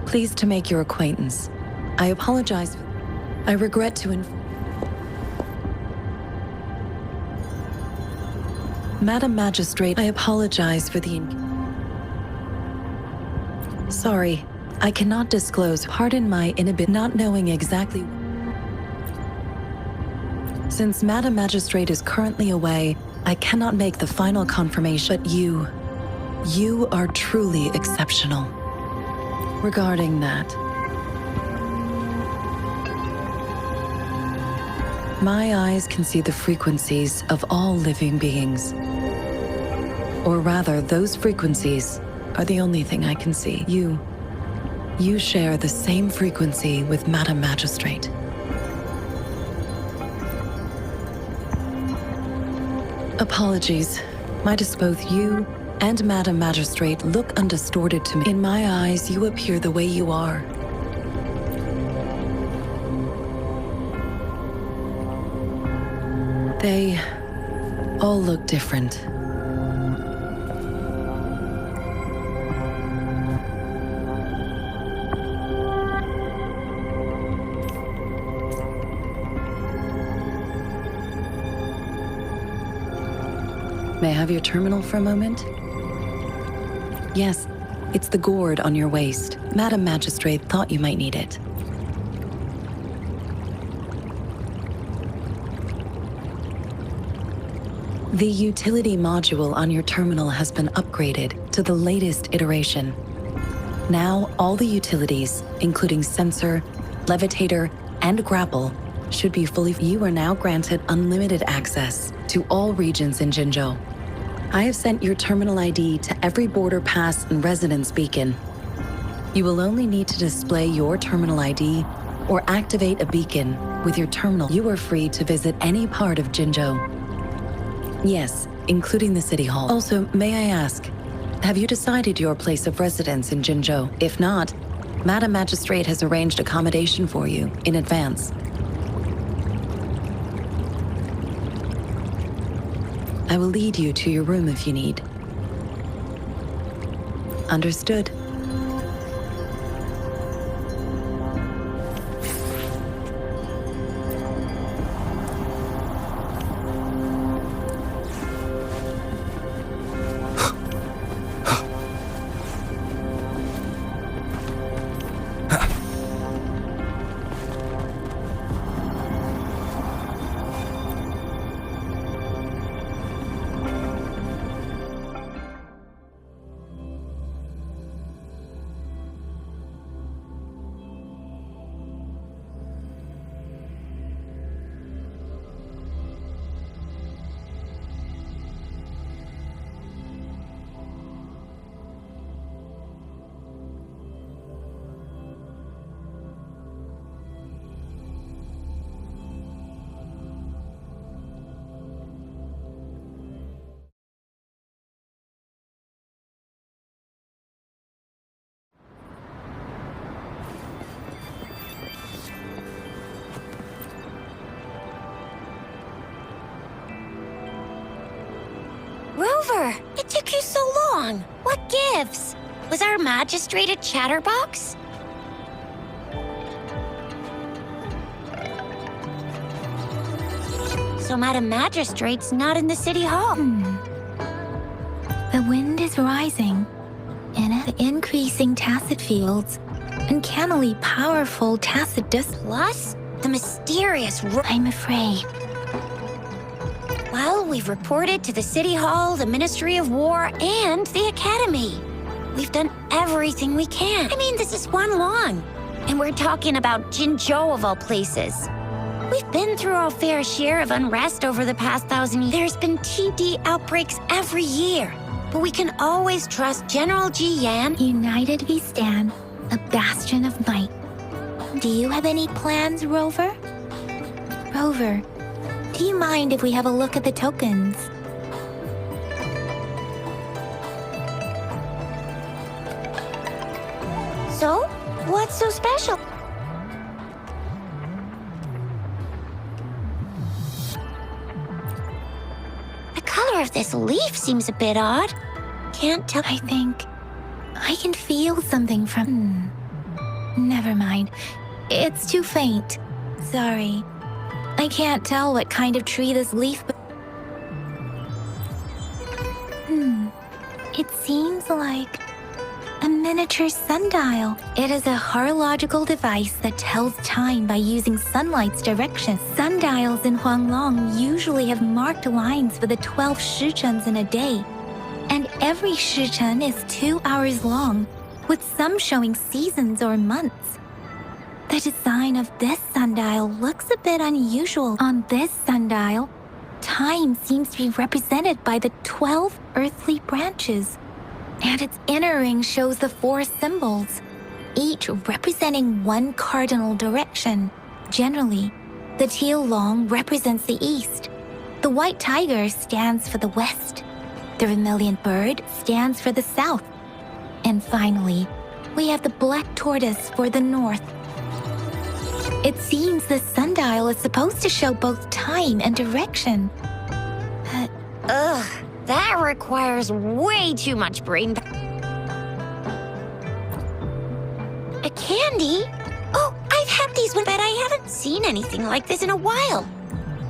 Pleased to make your acquaintance. I apologize. I regret to Madam Magistrate, I apologize for the Sorry, I cannot disclose. Pardon my inability, not knowing exactly. Since Madam Magistrate is currently away, I cannot make the final confirmation, but you are truly exceptional. Regarding that, my eyes can see the frequencies of all living beings. Or rather, those frequencies are the only thing I can see. You share the same frequency with Madam Magistrate. Apologies. Both you and Madam Magistrate look undistorted to me. In my eyes, you appear the way you are. They all look different. May I have your terminal for a moment? Yes, it's the gourd on your waist. Madam Magistrate thought you might need it. The utility module on your terminal has been upgraded to the latest iteration. Now, all the utilities, including sensor, levitator, and grapple, should be fully. You are now granted unlimited access to all regions in Jinzhou. I have sent your terminal ID to every border pass and residence beacon. You will only need to display your terminal ID or activate a beacon with your terminal. You are free to visit any part of Jinzhou. Yes, including the City Hall. Also, may I ask, have you decided your place of residence in Jinzhou? If not, Madam Magistrate has arranged accommodation for you in advance. I will lead you to your room if you need. Understood. Rover, it took you so long. What gives? Was our magistrate a chatterbox? So Madam Magistrate's not in the City Hall. The wind is rising, and the increasing tacit fields, uncannily powerful tacit Plus, the mysterious I'm afraid. Well, we've reported to the City Hall, the Ministry of War, and the Academy. We've done everything we can. I mean, this is one long. And we're talking about Jinzhou of all places. We've been through our fair share of unrest over the past 1,000 years. There's been TD outbreaks every year. But we can always trust General Ji Yan. United we stand, a bastion of might. Do you have any plans, Rover? Rover, do you mind if we have a look at the tokens? So, what's so special? The color of this leaf seems a bit odd. Can't tell. I think I can feel something from... Never mind. It's too faint. Sorry. I can't tell what kind of tree this leaf... It seems like a miniature sundial. It is a horological device that tells time by using sunlight's direction. Sundials in Huanglong usually have marked lines for the 12 shichens in a day, and every shichen is 2 hours long, with some showing seasons or months. The design of this sundial looks a bit unusual. On this sundial, time seems to be represented by the 12 earthly branches, and its inner ring shows the 4 symbols, each representing one cardinal direction. Generally, the teal long represents the east, the white tiger stands for the west, the vermilion bird stands for the south, and finally, we have the black tortoise for the north. It seems the sundial is supposed to show both time and direction. Ugh, that requires way too much brain. A candy? Oh, I've had these, but I haven't seen anything like this in a while.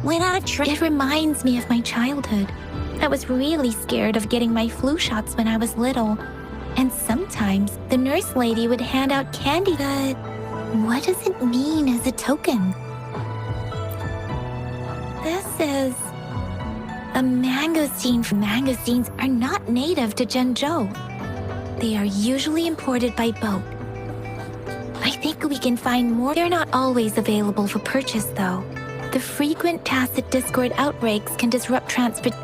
Went on a trip. It reminds me of my childhood. I was really scared of getting my flu shots when I was little, and sometimes the nurse lady would hand out candy. But what does it mean as a token? This is a mangosteen. Mangosteens are not native to Zhengzhou. They are usually imported by boat. I think we can find more. They're not always available for purchase, though. The frequent tacit discord outbreaks can disrupt transport.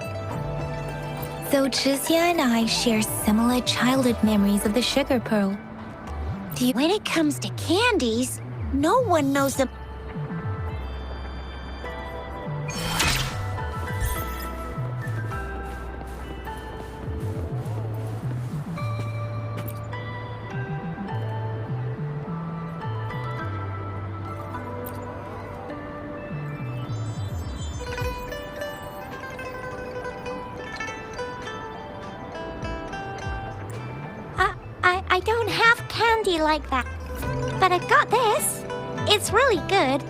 So Chixia and I share similar childhood memories of the sugar pearl. When it comes to candies, no one knows the... I don't have candy like that, but I've got this. It's really good.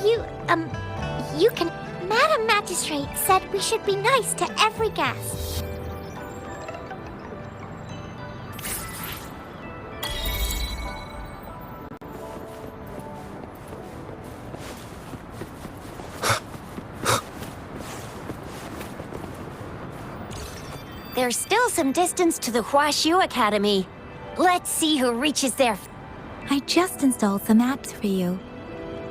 You can... Madam Magistrate said we should be nice to every guest. There's still some distance to the Huaxiu Academy. Let's see who reaches there. I just installed some apps for you.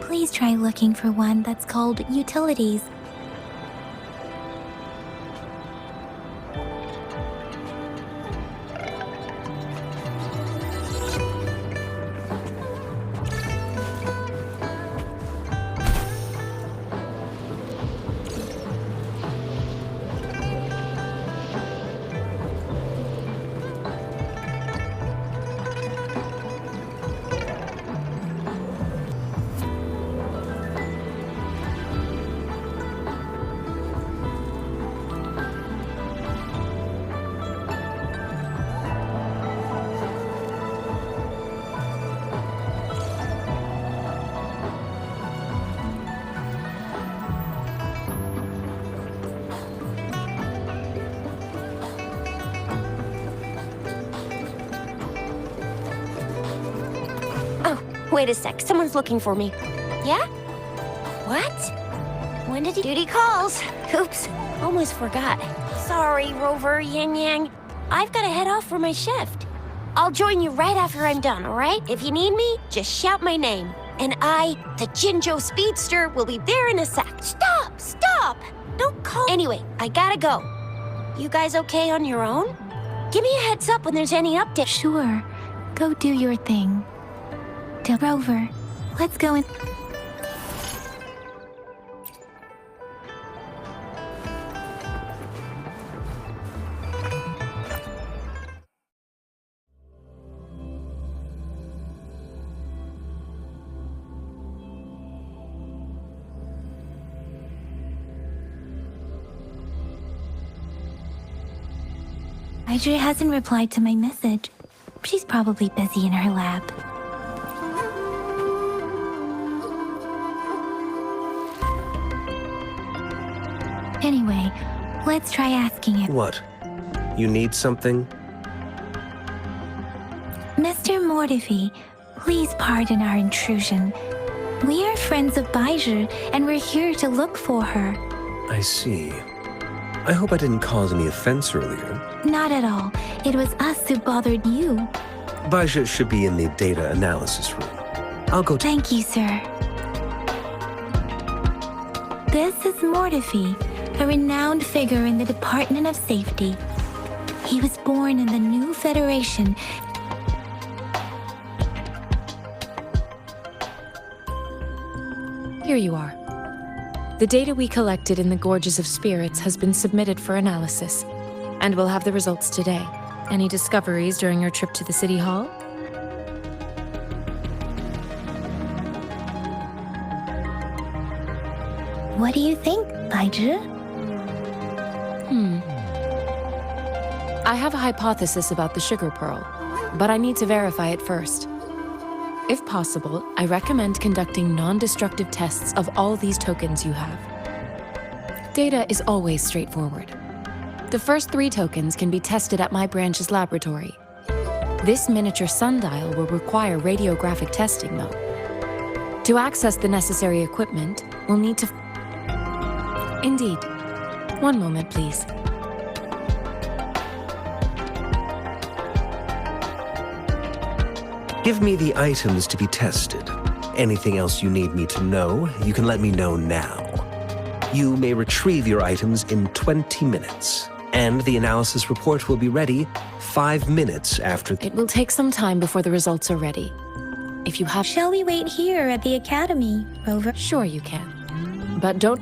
Please try looking for one that's called Utilities. Wait a sec, someone's looking for me. Yeah? What? When did duty calls? Oops, almost forgot. Sorry, Rover, Yang Yang. I've got to head off for my shift. I'll join you right after I'm done, all right? If you need me, just shout my name. And I, the Jinzhou Speedster, will be there in a sec. Stop! Stop! Don't call. Anyway, I gotta go. You guys okay on your own? Give me a heads up when there's any update. Sure. Go do your thing. Rover, let's go in. Audrey hasn't replied to my message. She's probably busy in her lab. Anyway, let's try asking it. What? You need something? Mr. Mortifi, please pardon our intrusion. We are friends of Baiju, and we're here to look for her. I see. I hope I didn't cause any offense earlier. Not at all. It was us who bothered you. Baja should be in the data analysis room. I'll go to... Thank you, sir. This is Mortifi, a renowned figure in the Department of Safety. He was born in the new Federation. Here you are. The data we collected in the Gorges of Spirits has been submitted for analysis, and we'll have the results today. Any discoveries during your trip to the City Hall? What do you think, Baiju? I have a hypothesis about the sugar pearl, but I need to verify it first. If possible, I recommend conducting non-destructive tests of all these tokens you have. Data is always straightforward. The first 3 tokens can be tested at my branch's laboratory. This miniature sundial will require radiographic testing, though. To access the necessary equipment, we'll need to... Indeed. One moment, please. Give me the items to be tested. Anything else you need me to know, you can let me know now. You may retrieve your items in 20 minutes, and the analysis report will be ready 5 minutes after... It will take some time before the results are ready. If you have... Shall we wait here at the Academy, Rover? Sure you can. But don't...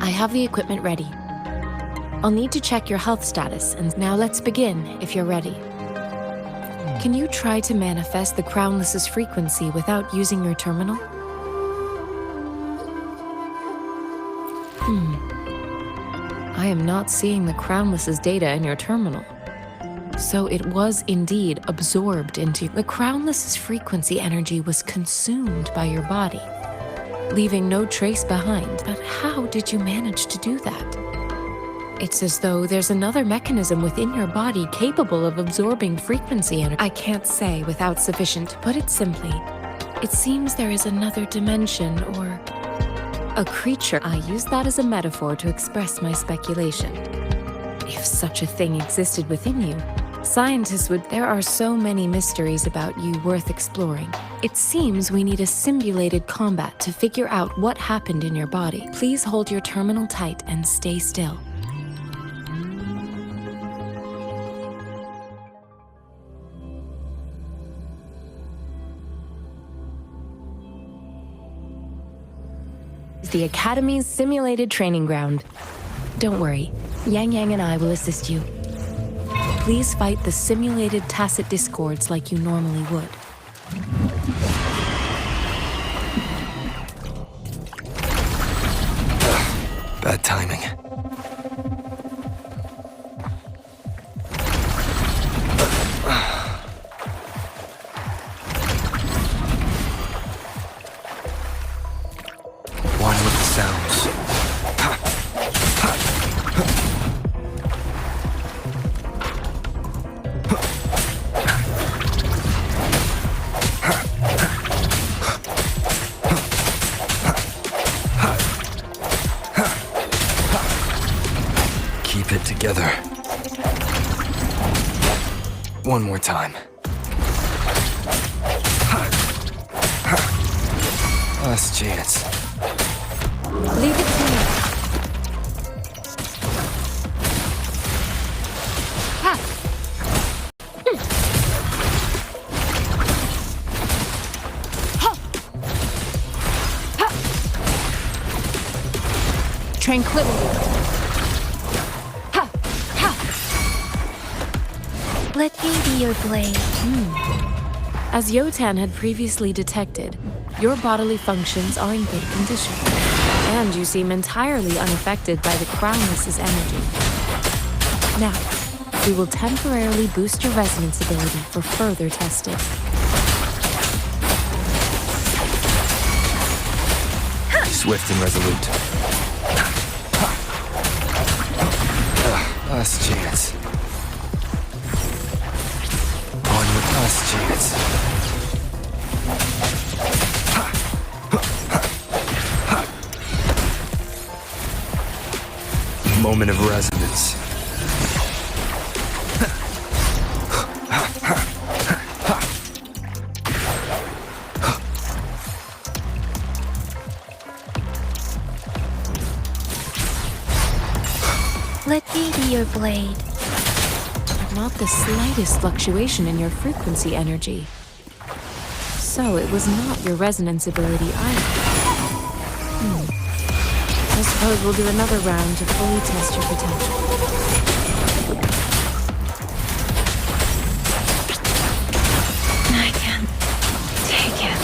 I have the equipment ready. I'll need to check your health status, and now let's begin, if you're ready. Can you try to manifest the Crownless's frequency without using your terminal? I am not seeing the Crownless's data in your terminal. So it was indeed absorbed into... The Crownless's frequency energy was consumed by your body, leaving no trace behind. But how did you manage to do that? It's as though there's another mechanism within your body capable of absorbing frequency energy. I can't say without sufficient. To put it simply, it seems there is another dimension or a creature. I use that as a metaphor to express my speculation. If such a thing existed within you, scientists would... There are so many mysteries about you worth exploring. It seems we need a simulated combat to figure out what happened in your body. Please hold your terminal tight and stay still. The Academy's simulated training ground. Don't worry, Yang Yang and I will assist you. Please fight the simulated tacit discords like you normally would. Bad timing. One with the sounds. Keep it together. One more time. Last chance. Leave it to me. Ha! Ha! Ha! Tranquility. Ha! Ha! Let me be your blade. As Yotan had previously detected, your bodily functions are in good condition, and you seem entirely unaffected by the Crownless's energy. Now, we will temporarily boost your resonance ability for further testing. Swift and resolute. Last chance. On with last chance. Moment of resonance. Let me be your blade. Not the slightest fluctuation in your frequency energy. So it was not your resonance ability either. I suppose we'll do another round to fully test your potential. I can't take it.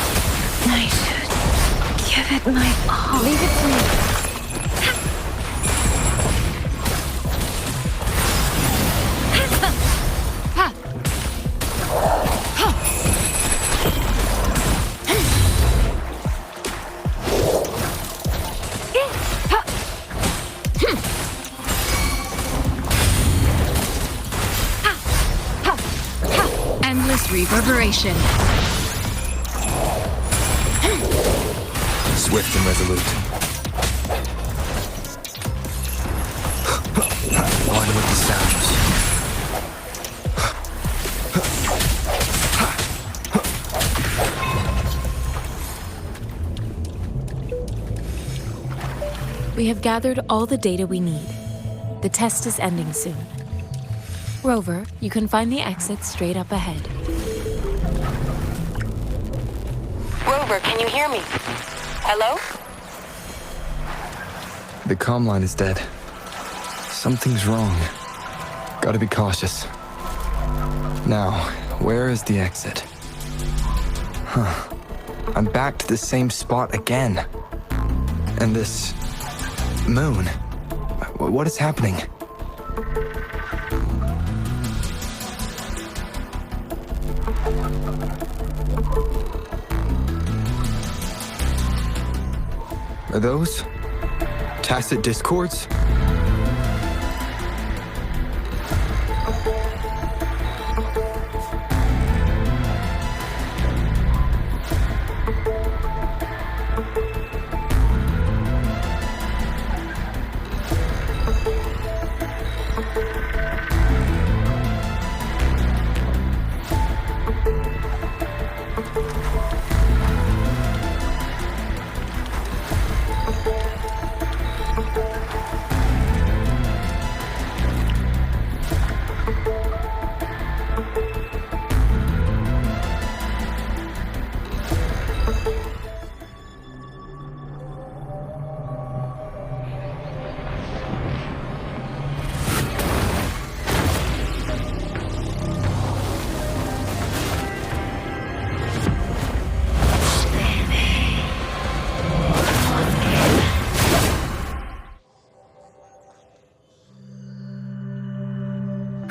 I should give it my all. Leave it to me. Endless reverberation. Swift and resolute. On with the sounds. We have gathered all the data we need. The test is ending soon. Rover, you can find the exit straight up ahead. Rover, can you hear me? Hello? The comm line is dead. Something's wrong. Gotta be cautious. Now, where is the exit? Huh. I'm back to the same spot again. And this... moon. What is happening? Are those tacit discords?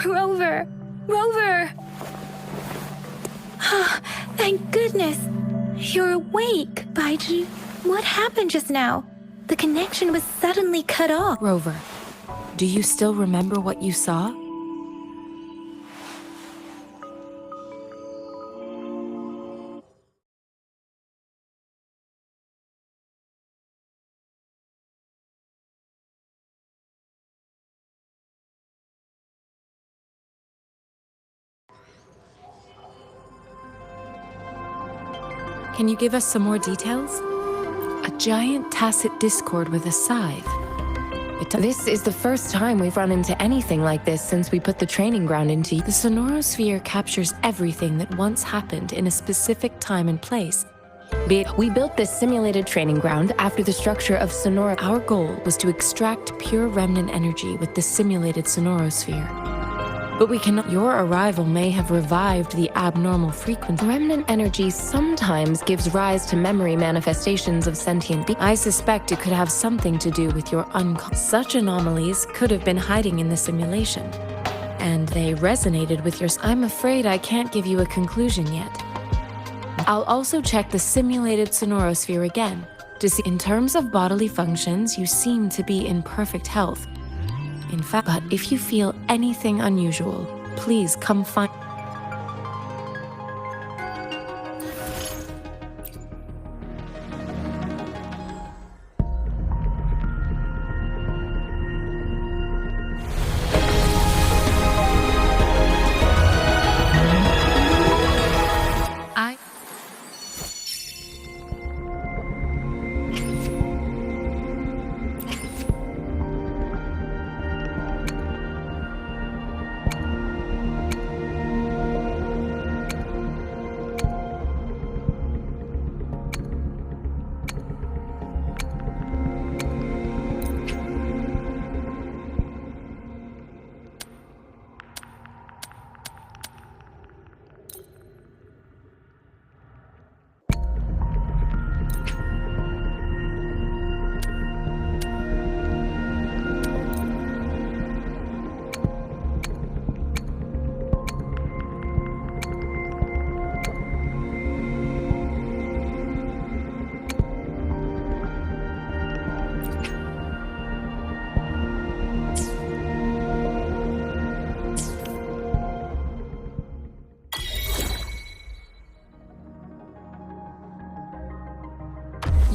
Rover! Rover! Thank goodness! You're awake, Baiji. What happened just now? The connection was suddenly cut off. Rover, do you still remember what you saw? Can you give us some more details? A giant tacit discord with a scythe. This is the first time we've run into anything like this since we put the training ground into. The sonorosphere captures everything that once happened in a specific time and place. We built this simulated training ground after the structure of sonora. Our goal was to extract pure remnant energy with the simulated sonorosphere. But we cannot. Your arrival may have revived the abnormal frequency. Remnant energy sometimes gives rise to memory manifestations of sentient beings. I suspect it could have something to do with your unconscious. Such anomalies could have been hiding in the simulation, and they resonated with your. I'm afraid I can't give you a conclusion yet. I'll also check the simulated sonorosphere again, In terms of bodily functions, you seem to be in perfect health. In fact, but if you feel anything unusual, please come find.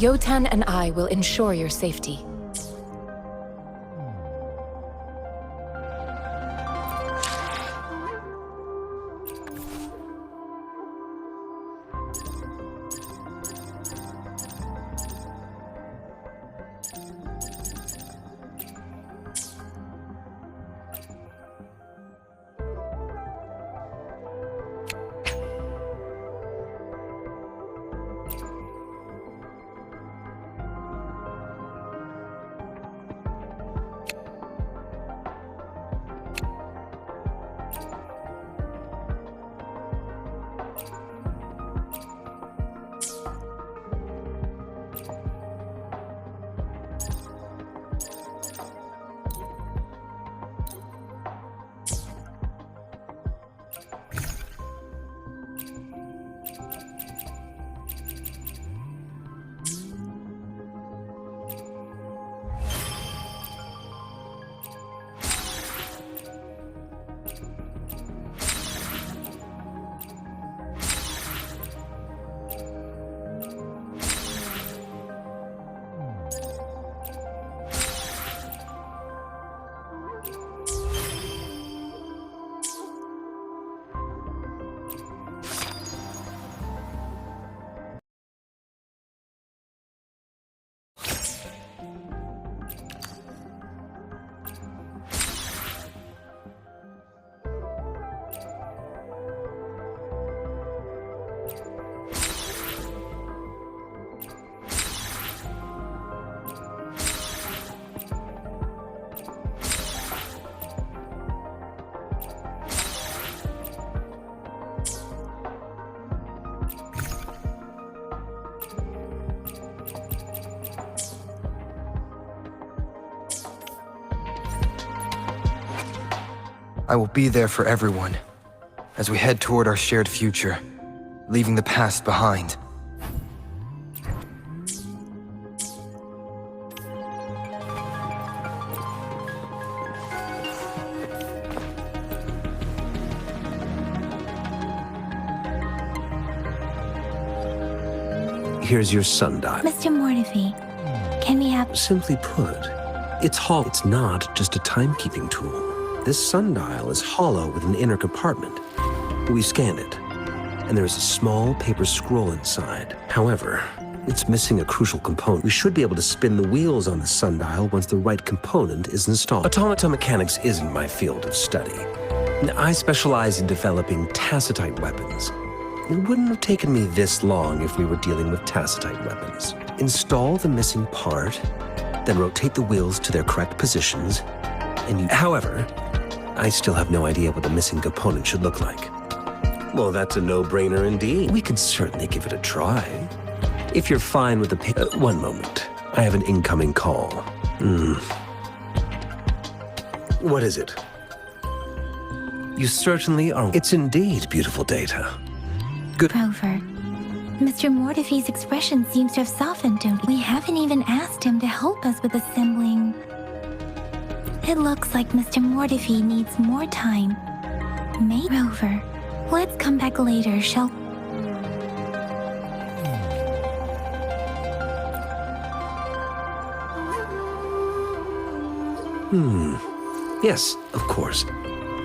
Yotan and I will ensure your safety. I will be there for everyone as we head toward our shared future, leaving the past behind. Here's your sundial. Mr. Mortefi, can we have... Simply put, it's not just a timekeeping tool. This sundial is hollow with an inner compartment. We scanned it, and there is a small paper scroll inside. However, it's missing a crucial component. We should be able to spin the wheels on the sundial once the right component is installed. Automata mechanics isn't my field of study. I specialize in developing tacitite weapons. It wouldn't have taken me this long if we were dealing with tacitite weapons. Install the missing part, then rotate the wheels to their correct positions, and you... However, I still have no idea what the missing component should look like. Well, that's a no-brainer indeed. We can certainly give it a try. If you're fine with the one moment. I have an incoming call. What is it? You certainly are... It's indeed beautiful data. Good. Rover, Mr. Mortefi's expression seems to have softened, don't we? We haven't even asked him to help us with assembling. It looks like Mr. Mortefi needs more time. Rover, let's come back later, shall... Yes, of course.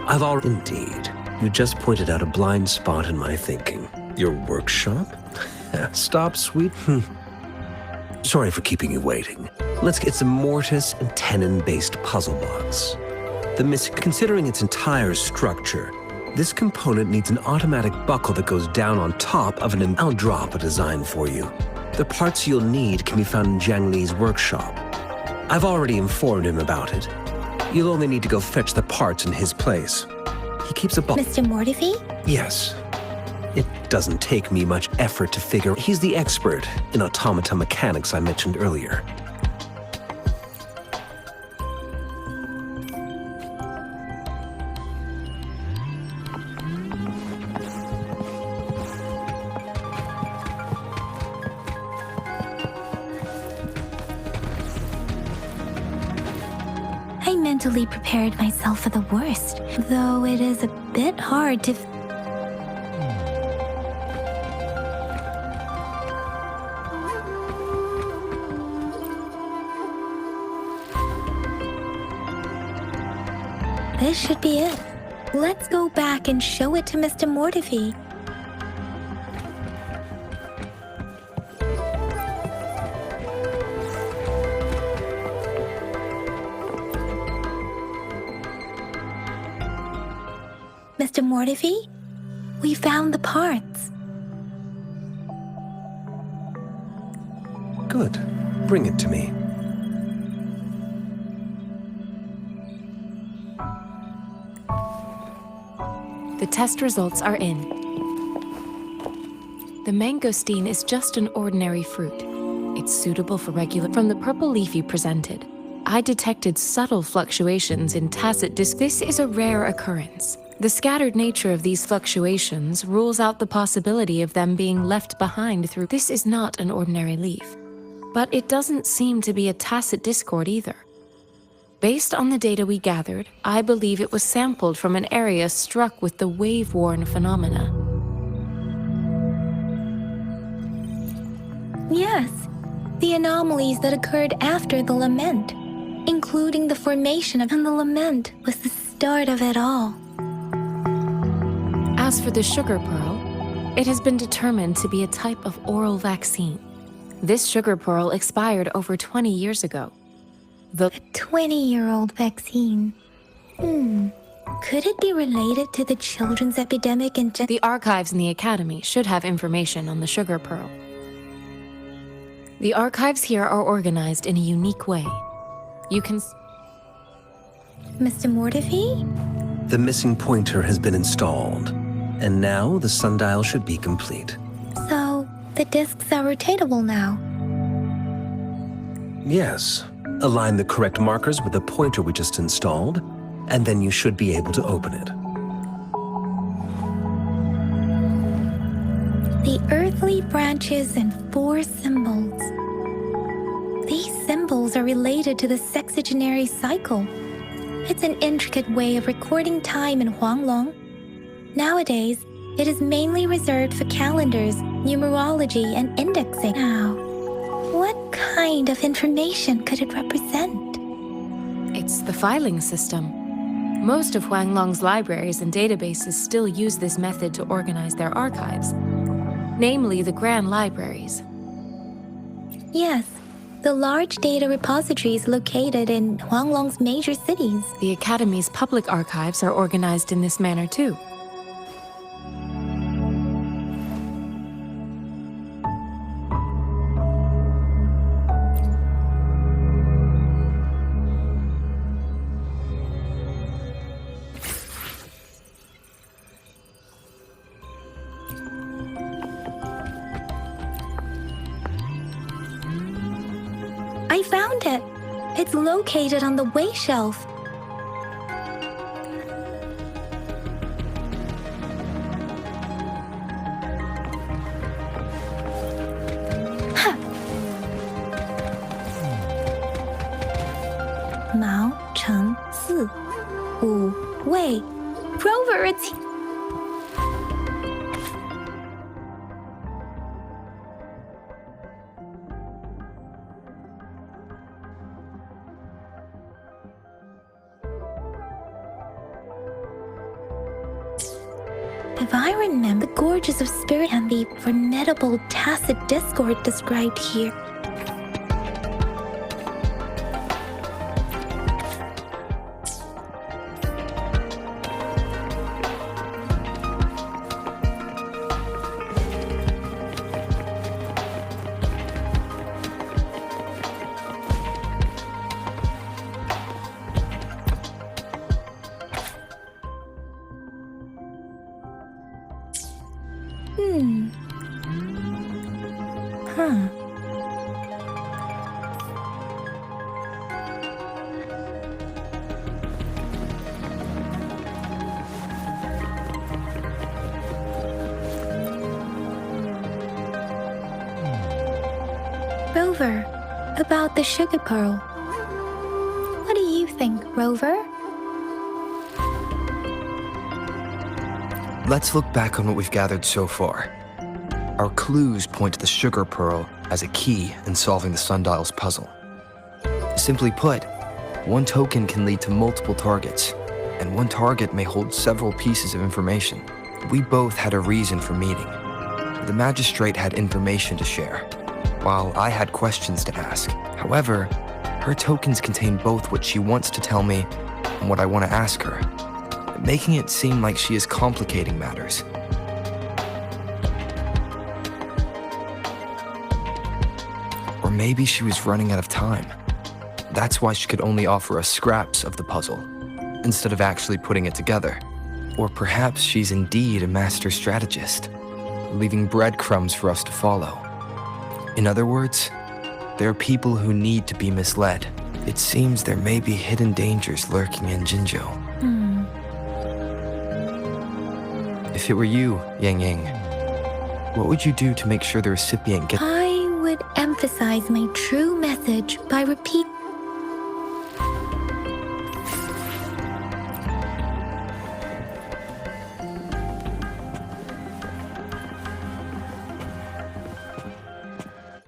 I've already... Indeed. You just pointed out a blind spot in my thinking. Your workshop? Stop, sweet. Sorry for keeping you waiting. Let's get some mortise and tenon-based puzzle box. Considering its entire structure, this component needs an automatic buckle that goes down on top of an... I'll drop a design for you. The parts you'll need can be found in Jiang Li's workshop. I've already informed him about it. You'll only need to go fetch the parts in his place. He keeps a box. Mr. Mortefi? Yes. It doesn't take me much effort to figure. He's the expert in automata mechanics I mentioned earlier. I mentally prepared myself for the worst, though it is a bit hard to... This should be it. Let's go back and show it to Mr. Mortefi. Mr. Mortefi, we found the parts. Good. Bring it to me. The test results are in. The mangosteen is just an ordinary fruit. It's suitable for regular... From the purple leaf you presented, I detected subtle fluctuations in tacit disc. This is a rare occurrence. The scattered nature of these fluctuations rules out the possibility of them being left behind through... This is not an ordinary leaf. But it doesn't seem to be a tacit discord either. Based on the data we gathered, I believe it was sampled from an area struck with the wave-worn phenomena. Yes, the anomalies that occurred after the lament, including the formation of... And the lament was the start of it all. As for the sugar pearl, it has been determined to be a type of oral vaccine. This sugar pearl expired over 20 years ago. A 20-year-old vaccine. Could it be related to the children's epidemic in... The archives in the Academy should have information on the sugar pearl. The archives here are organized in a unique way. You can... Mr. Mortefi? The missing pointer has been installed, and now the sundial should be complete. So, the discs are rotatable now? Yes. Align the correct markers with the pointer we just installed, and then you should be able to open it. The earthly branches and 4 symbols. These symbols are related to the sexagenary cycle. It's an intricate way of recording time in Huanglong. Nowadays, it is mainly reserved for calendars, numerology, and indexing. Now, what kind of information could it represent? It's the filing system. Most of Huanglong's libraries and databases still use this method to organize their archives, namely the Grand Libraries. Yes, the large data repositories located in Huanglong's major cities. The Academy's public archives are organized in this manner too. I found it. It's located on the way shelf. Mao Cheng Si. Wu Wei. Rover, it's... If I remember, the gorges of spirit and the formidable tacit discord described here. Rover, about the sugar pearl. What do you think, Rover? Let's look back on what we've gathered so far. Our clues point to the sugar pearl as a key in solving the sundial's puzzle. Simply put, one token can lead to multiple targets, and one target may hold several pieces of information. We both had a reason for meeting. The magistrate had information to share, while I had questions to ask. However, her tokens contain both what she wants to tell me and what I want to ask her, making it seem like she is complicating matters. Or maybe she was running out of time. That's why she could only offer us scraps of the puzzle, instead of actually putting it together. Or perhaps she's indeed a master strategist, leaving breadcrumbs for us to follow. In other words, there are people who need to be misled. It seems there may be hidden dangers lurking in Jinzhou. If it were you, Yang Yang, what would you do to make sure the recipient gets... I would emphasize my true message by repeating